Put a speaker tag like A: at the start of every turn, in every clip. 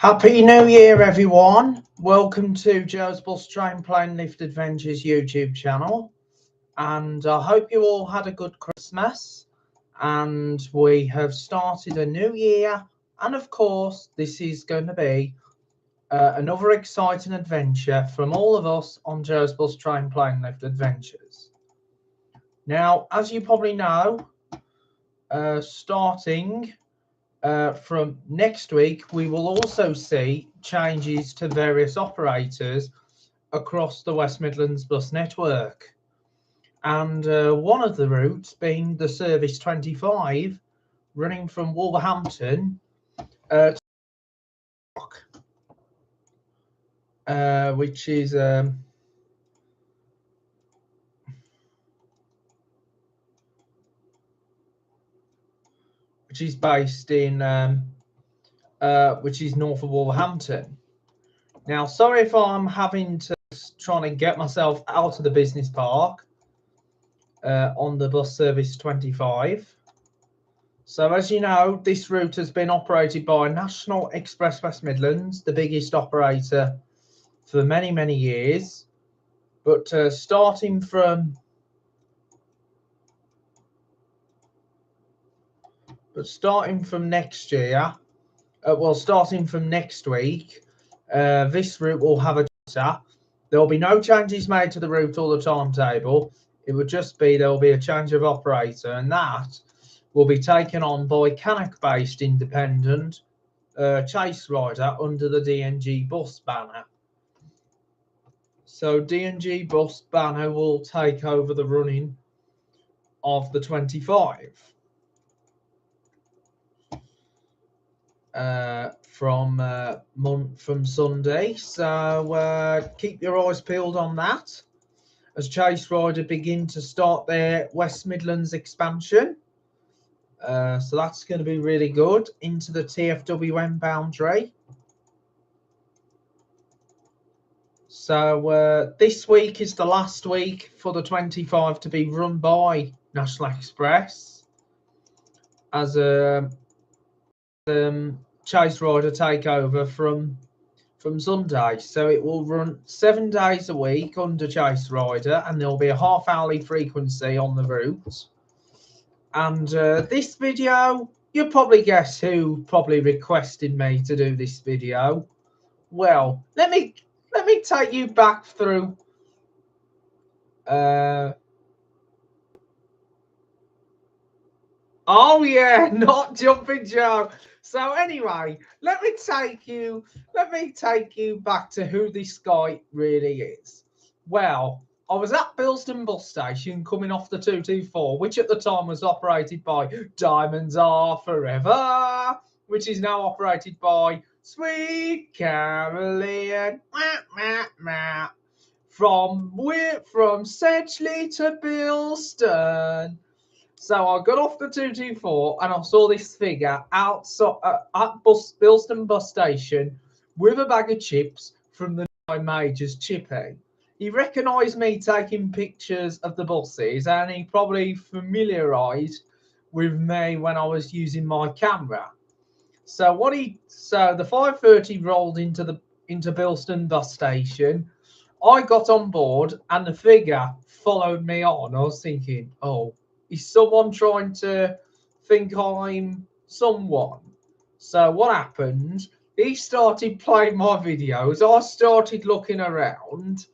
A: Happy New Year, everyone. Welcome to Joe's Bus Train Plane Lift Adventures YouTube channel. And I hope you all had a good Christmas. And we have started a new year. And of course, this is going to be another exciting adventure from all of us on Joe's Bus Train Plane Lift Adventures. Now, as you probably know, starting from next week, we will also see changes to various operators across the West Midlands bus network. And one of the routes being the Service 25, running from Wolverhampton to which is based in which is north of Wolverhampton. Now, sorry if I'm having to trying to get myself out of the business park on the bus Service 25. So, as you know, this route has been operated by National Express West Midlands, the biggest operator for many, many years. But starting from next year, starting from next week, this route will have a data. There will be no changes made to the route or the timetable. It would just be there will be a change of operator, and that will be taken on by Cannock-based independent Chase Rider under the D&G Bus banner. So D&G Bus banner will take over the running of the 25 from Sunday. So keep your eyes peeled on that as Chase Rider begin to start their West Midlands expansion. So that's going to be really good into the TFWM boundary. So this week is the last week for the 25 to be run by National Express as a Chase Rider takeover from Sunday. So it will run 7 days a week under Chase Rider, and there will be a half-hourly frequency on the route. And this video, you'll probably guess who probably requested me to do this video. Well, let me take you back through oh yeah, not Jumping Joe. So anyway, let me take you back to who this guy really is. Well, I was at Bilston bus station coming off the 224, which at the time was operated by Diamonds Are Forever, which is now operated by Sweet Caroline. From Sedgley to Bilston. So I got off the 224 and I saw this figure outside at Bilston bus station with a bag of chips from the Major's chippy. He recognised me taking pictures of the buses, and he probably familiarised with me when I was using my camera. So the 5:30 rolled into Bilston bus station. I got on board and the figure followed me on. I was thinking, oh, is someone trying to think I'm someone? So what happened? He started playing my videos. I started looking around.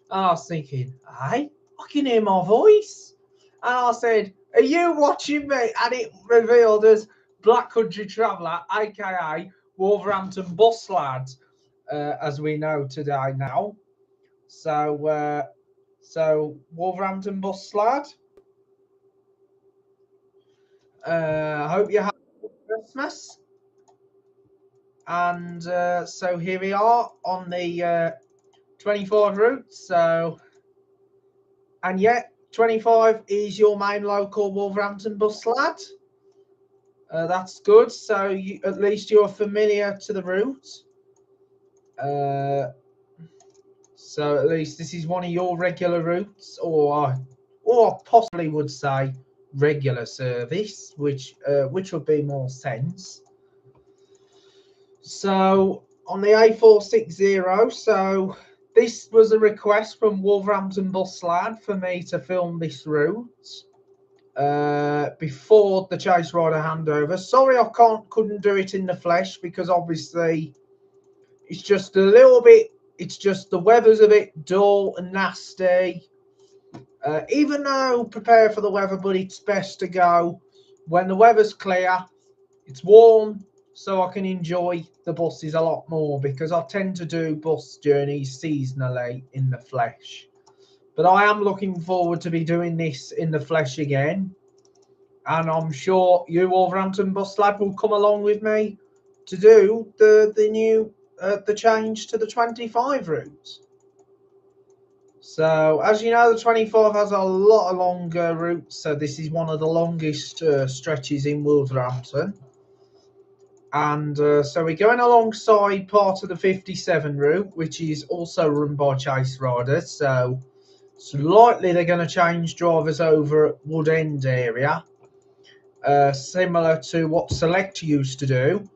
A: And I was thinking, hey, I can hear my voice. And I said, are you watching me? And it revealed as Black Country Traveller, aka Wolverhampton Bus Lad, as we know today now. So Wolverhampton Bus Lad. I hope you had a good Christmas. And so here we are on the 25 route. So, and yet 25 is your main local Wolverhampton bus lad. That's good. So at least you're familiar to the route. So at least this is one of your regular routes, or possibly would say regular service, which would be more sense. So on the A460. So this was a request from Wolverhampton bus lad for me to film this route before the Chase Rider handover. Sorry, I couldn't do it in the flesh because obviously it's just a little bit. It's just the weather's a bit dull and nasty. Even though prepare for the weather, but it's best to go when the weather's clear, it's warm, so I can enjoy the buses a lot more because I tend to do bus journeys seasonally in the flesh. But I am looking forward to be doing this in the flesh again. And I'm sure you, Wolverhampton bus lad, will come along with me to do the new the change to the 25 route. So, as you know, the 25 has a lot of longer routes. So this is one of the longest stretches in Wolverhampton. And so we're going alongside part of the 57 route, which is also run by Chase Riders. So it's likely they're going to change drivers over at Wood End area, similar to what Select used to do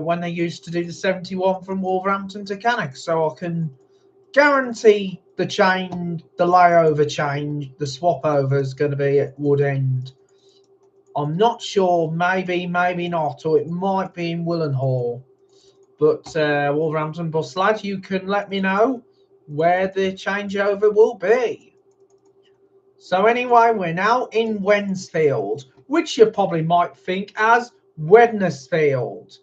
A: when they used to do the 71 from Wolverhampton to Cannock. So I can guarantee the layover change, the swap over is going to be at Wood End. I'm not sure, maybe not, or it might be in Willenhall. But Wolverhampton bus lad, you can let me know where the changeover will be. So anyway, we're now in Wednesfield, which you probably might think as Wednesfield.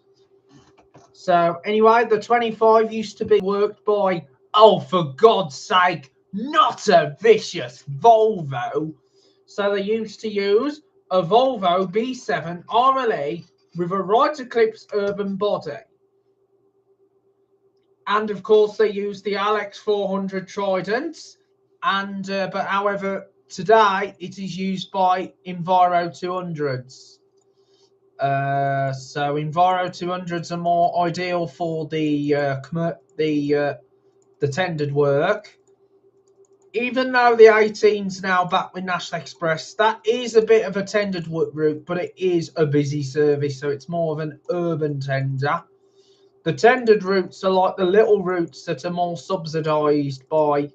A: So anyway, the 25 used to be worked by, oh, for God's sake, not a vicious Volvo. So they used to use a Volvo B7 RLE with a right eclipse urban body. And of course they used the Alex 400 Tridents. And but however, today it is used by Enviro 200s. So Enviro 200s are more ideal for the tendered work. Even though the 18's now back with National Express, that is a bit of a tendered route, but it is a busy service, so it's more of an urban tender. The tendered routes are like the little routes that are more subsidised by.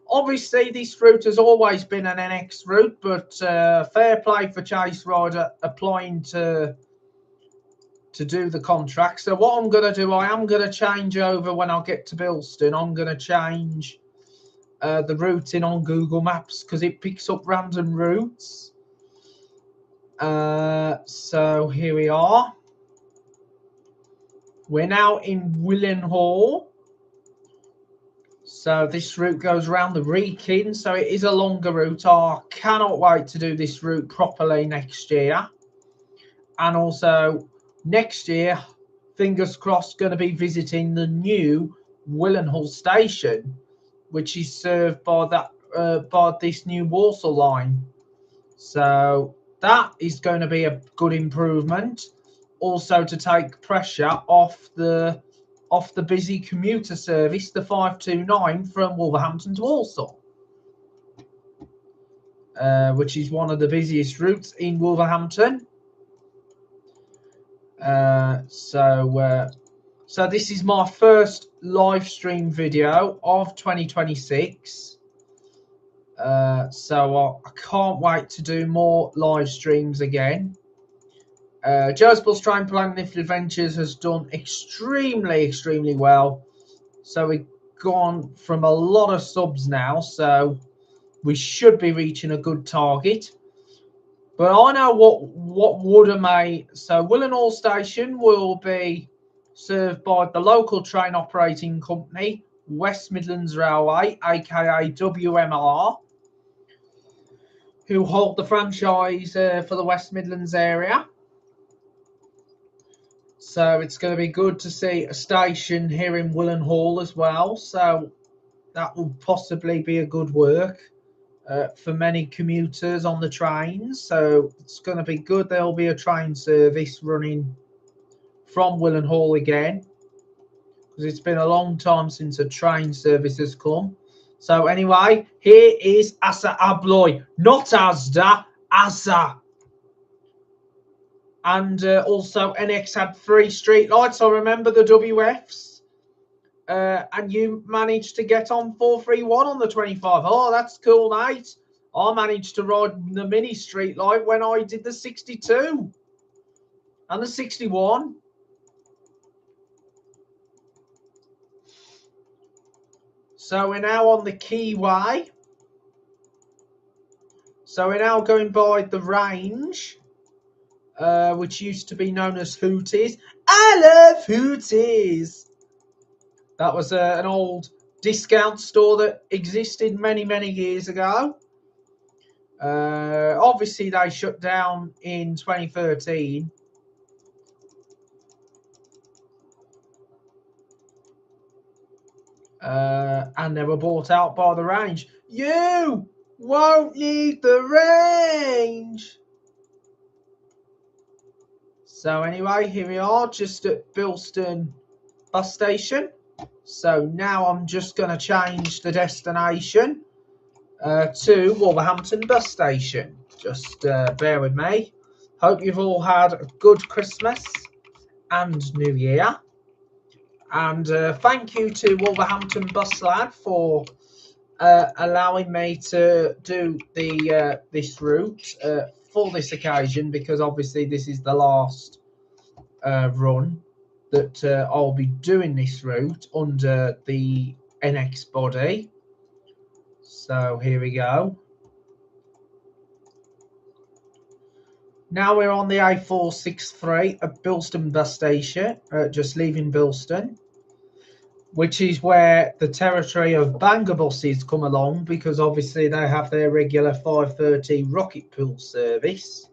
A: Obviously, this route has always been an NX route, but fair play for Chase Rider applying to do the contract. So what I'm going to do, I am going to change over when I get to Bilston. I'm going to change the routing on Google Maps because it picks up random routes. So here we are. We're now in Willenhall. So this route goes around the Wrekin, so it is a longer route. I cannot wait to do this route properly next year. And also next year, fingers crossed, going to be visiting the new Willenhall station, which is served by this new Walsall line. So that is going to be a good improvement. Also to take pressure off the busy commuter service, the 529 from Wolverhampton to Walsall, which is one of the busiest routes in Wolverhampton. So this is my first live stream video of 2026. So I can't wait to do more live streams again. Joe's Bus Train Plan Lift Adventures has done extremely well. So we've gone from a lot of subs now, so we should be reaching a good target. But I know what would have made. So Willenhall Station will be served by the local train operating company, West Midlands Railway, aka WMR, who hold the franchise for the West Midlands area. So it's going to be good to see a station here in Willenhall as well. So that will possibly be a good work for many commuters on the trains. So it's going to be good. There will be a train service running from Willenhall again, because it's been a long time since a train service has come. So anyway, here is Asa Abloy, not Asda, Asa. And also NX had 3 street lights. I remember the WFs. And you managed to get on 431 on the 25. Oh, that's cool, mate. I managed to ride the mini street light when I did the 62 and the 61. So we're now on the Keyway. So we're now going by the range, which used to be known as Hooties. I love Hooties. That was an old discount store that existed many, many years ago. Obviously, they shut down in 2013. And they were bought out by the range. You won't need the range. So anyway, here we are, just at Bilston bus station. So now I'm just going to change the destination to Wolverhampton bus station. Just bear with me. Hope you've all had a good Christmas and New Year. And thank you to Wolverhampton Bus Lad for allowing me to do the this route for this occasion, because obviously this is the last run that I'll be doing this route under the NX body. So here we go. Now we're on the A463 at Bilston bus station, just leaving Bilston, which is where the territory of Bangor buses come along, because obviously they have their regular 5:30 rocket pool service.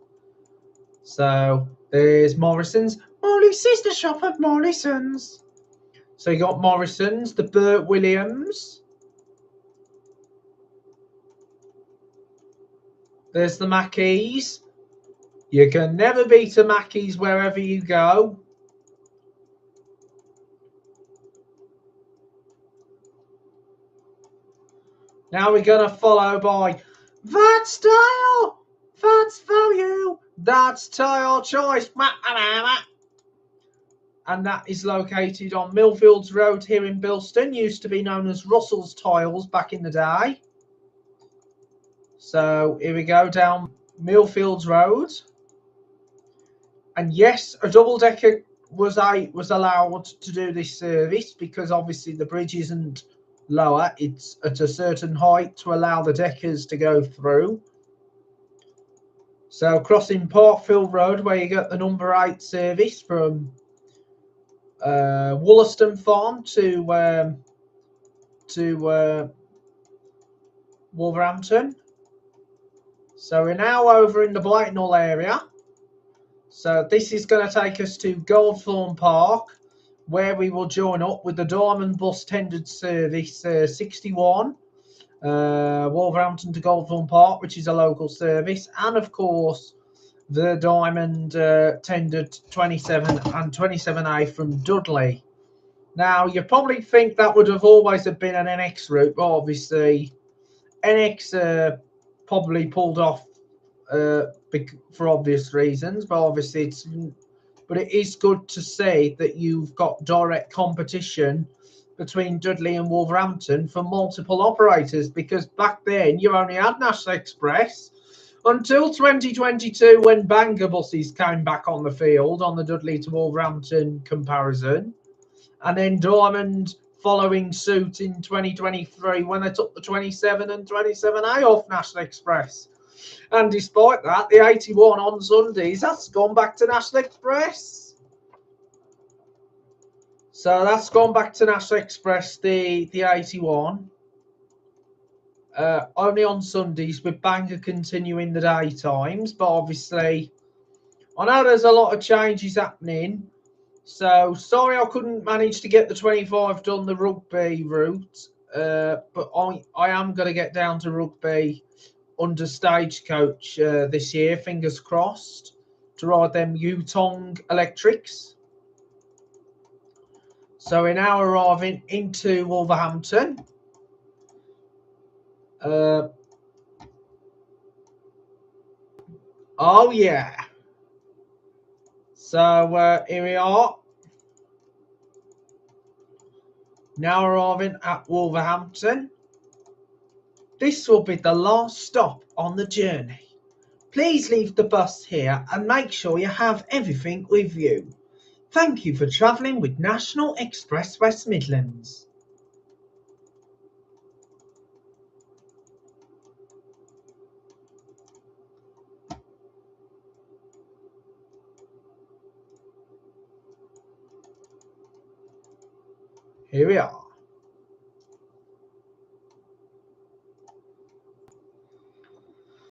A: So there's Morrison's, Molly's sister shop at Morrison's. So you got Morrison's, the Burt Williams. There's the Mackeys. You can never beat a Mackeys wherever you go. Now we're going to follow by That's Style, That's Value, That's Tile Choice. And that is located on Millfields Road here in Bilston. Used to be known as Russell's Tiles back in the day. So here we go down Millfields Road. And yes, a double-decker was allowed to do this service, because obviously the bridge isn't lower, it's at a certain height to allow the deckers to go through. So crossing Parkfield Road, where you get the number 8 service from Wollaston Farm to Wolverhampton. So we're now over in the Blakenhall area. So this is going to take us to Goldthorn Park, where we will join up with the Diamond Bus tendered service 61, Wolverhampton to Goldthorn Park, which is a local service, and of course the Diamond tendered 27 and 27A from Dudley. Now you probably think that would have always have been an NX route, but obviously NX probably pulled off for obvious reasons, but obviously it is good to see that you've got direct competition between Dudley and Wolverhampton for multiple operators, because back then you only had National Express until 2022, when Bangor buses came back on the field on the Dudley to Wolverhampton comparison, and then Diamond following suit in 2023 when they took the 27 and 27A off National Express. And despite that, the 81 on Sundays, that's gone back to National Express. So that's gone back to National Express, the 81. Only on Sundays, with Bangor continuing the daytimes. But obviously, I know there's a lot of changes happening. So sorry I couldn't manage to get the 25 done, the Rugby route. But I am going to get down to Rugby under Stagecoach this year, fingers crossed, to ride them Yutong electrics. So we're now arriving into Wolverhampton. Oh yeah. So here we are. Now arriving at Wolverhampton. This will be the last stop on the journey. Please leave the bus here and make sure you have everything with you. Thank you for travelling with National Express West Midlands. Here we are.